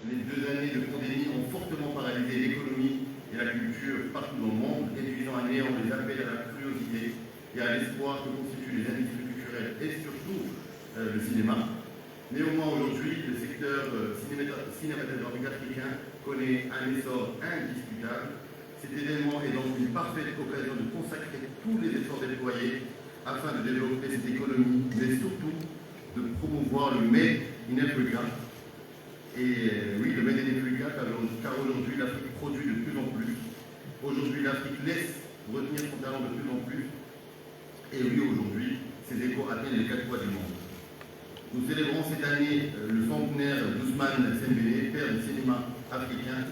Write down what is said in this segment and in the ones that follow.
les 2 années de pandémie ont fortement paralysé l'économie et la culture partout dans le monde, réduisant à néant les appels à la curiosité et à l'espoir que constituent les industries culturelles et surtout le cinéma. Néanmoins, aujourd'hui, le secteur cinématographique africain connaît un essor indiscutable. Cet événement est donc une parfaite occasion de consacrer tous les efforts déployés afin de développer cette économie, mais surtout de promouvoir le Made in Africa. Et oui, le Made in Africa, car aujourd'hui l'Afrique produit de plus en plus. Aujourd'hui l'Afrique laisse retenir son talent de plus en plus. Et oui, aujourd'hui, ces échos atteignent les 4 coins du monde. Nous célébrons cette année le centenaire d'Ousmane Sembélé, père du cinéma africain,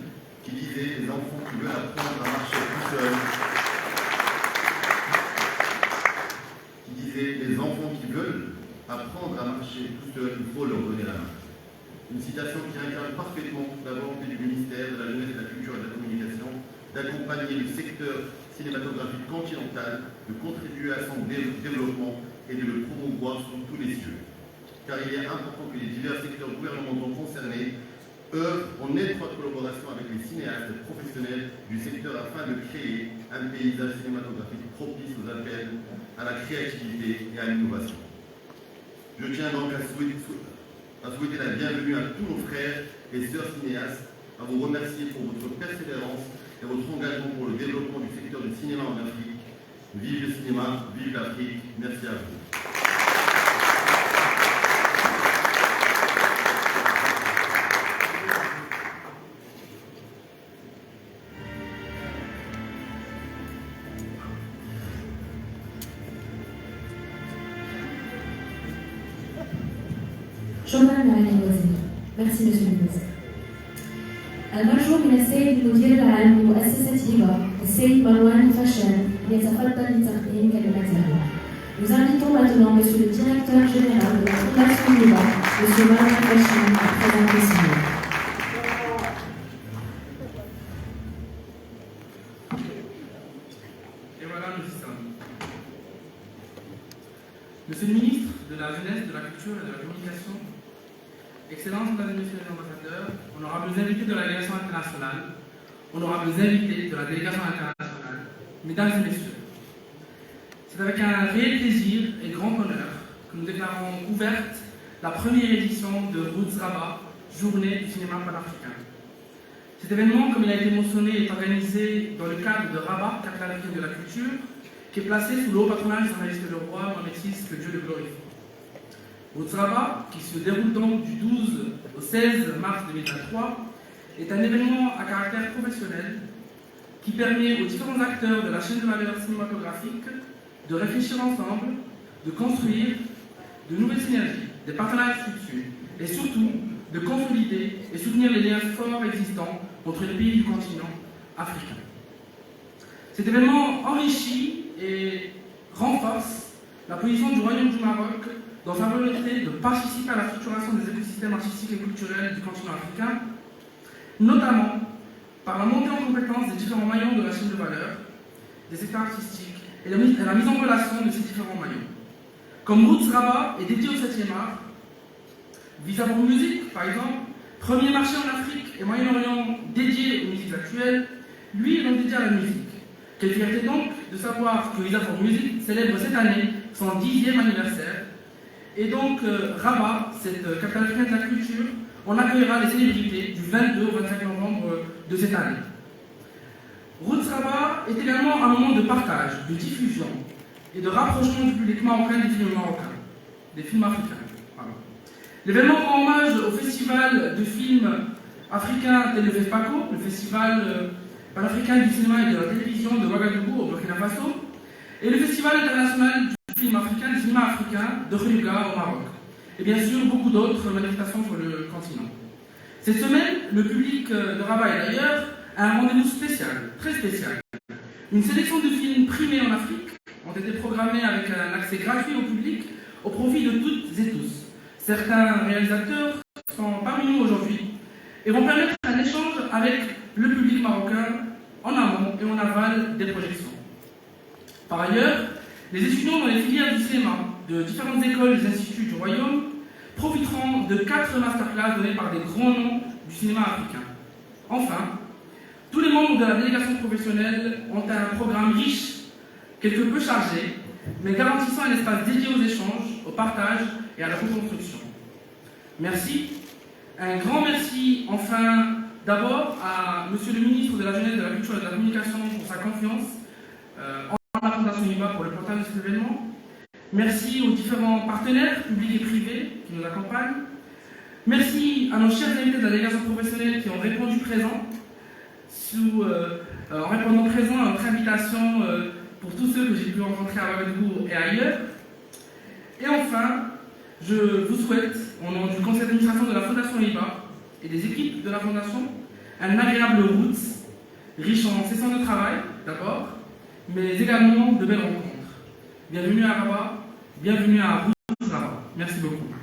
qui disait « Les enfants qui veulent apprendre à marcher tout seuls ». Les enfants qui veulent apprendre à marcher tout seuls, il faut leur donner la main. Une citation qui incarne parfaitement la volonté du ministère de la Jeunesse, de la Culture et de la Communication d'accompagner le secteur cinématographique continental, de contribuer à son développement et de le promouvoir sous tous les cieux. Car il est important que les divers secteurs gouvernementaux concernés œuvrent en étroite collaboration avec les cinéastes professionnels du secteur afin de créer un paysage cinématographique propice aux appels à la créativité et à l'innovation. Je tiens donc à souhaiter la bienvenue à tous nos frères et sœurs cinéastes, à vous remercier pour votre persévérance et votre engagement pour le développement du secteur du cinéma en Afrique. Vive le cinéma, vive l'Afrique, merci à vous. شكرا معالي الوزير. ميرسي مسيو المينيستر. المرجو من السيد المدير العام لمؤسسة هبة السيد مروان فشان أن يتفضل لتقديم كلمته. Nous invitons maintenant Monsieur le Directeur Général de la Fondation Hiba, Monsieur Marouane Fachane, à présenter son nom. Et voilà, nous y sommes. Monsieur le ministre de la Jeunesse, de la Culture et de la Communication, Excellences, Mesdames et Messieurs les ambassadeurs, honorables invités de la délégation internationale, honorables invités de la délégation internationale, Mesdames et Messieurs, c'est avec un réel plaisir et grand honneur que nous déclarons ouverte la première édition de Roots Rabat, Journée du cinéma panafricain. Cet événement, comme il a été mentionné, est organisé dans le cadre de Rabat, capitale africaine de la culture, qui est placé sous le haut patronage de Sa Majesté le Roi, mon Existe, que Dieu le glorifie. Roots Rabat, qui se déroule donc du 12 au 16 mars 2023, est un événement à caractère professionnel qui permet aux différents acteurs de la chaîne de valeur cinématographique de réfléchir ensemble, de construire de nouvelles synergies, des partenariats fructueux et surtout de consolider et soutenir les liens forts existants entre les pays du continent africain. Cet événement enrichit et renforce la position du Royaume du Maroc dans sa volonté de participer à la structuration des écosystèmes artistiques et culturels du continent africain, notamment par la montée en compétence des différents maillons de la chaîne de valeur, des secteurs artistiques et la mise en relation de ces différents maillons. Comme Roots Rabat est dédié au 7e art, Visa pour Musique, par exemple, premier marché en Afrique et Moyen-Orient dédié aux musiques actuelles, lui est donc dédié à la musique. Quelle fierté donc de savoir que Visa for Music célèbre cette année son 10e anniversaire. Et donc, Rabat, cette capitale africaine de la culture, on accueillera les célébrités du 22 au 25 novembre de cette année. Roots Rabat est également un moment de partage, de diffusion et de rapprochement du public marocain des films marocains, des films africains. L'événement rend hommage au festival de films africains tel le FESPACO, le festival panafricain du cinéma et de la télévision de Ouagadougou au Burkina Faso, et le festival international du film africain, du cinéma africain de Khoulouga au Maroc, et bien sûr beaucoup d'autres manifestations sur le continent. Cette semaine, le public de Rabat et d'ailleurs a un rendez-vous spécial, très spécial. Une sélection de films primés en Afrique ont été programmés avec un accès gratuit au public au profit de toutes et tous. Certains réalisateurs sont parmi nous aujourd'hui et vont permettre un échange avec le public marocain en amont et en aval des projections. Par ailleurs, les étudiants dans les filières du cinéma de différentes écoles et instituts du Royaume profiteront de 4 masterclass donnés par des grands noms du cinéma africain. Enfin, tous les membres de la délégation professionnelle ont un programme riche, quelque peu chargé, mais garantissant un espace dédié aux échanges, au partage et à la co-construction. Merci. Un grand merci, enfin, d'abord à Monsieur le ministre de la Jeunesse, de la Culture et de la Communication pour sa confiance en la Fondation IBA pour le portage de cet événement. Merci aux différents partenaires, publics et privés, qui nous accompagnent. Merci à nos chers invités de la délégation professionnelle qui ont répondu présent, en répondant présent à notre invitation pour tous ceux que j'ai pu rencontrer à Ouagadougou et ailleurs. Et enfin, je vous souhaite, au nom du conseil d'administration de la Fondation IBA et des équipes de la Fondation, un agréable route, riche en sessions de travail d'abord, mais également de belles rencontres. Bienvenue à Rabat, bienvenue à Rabat. Merci beaucoup.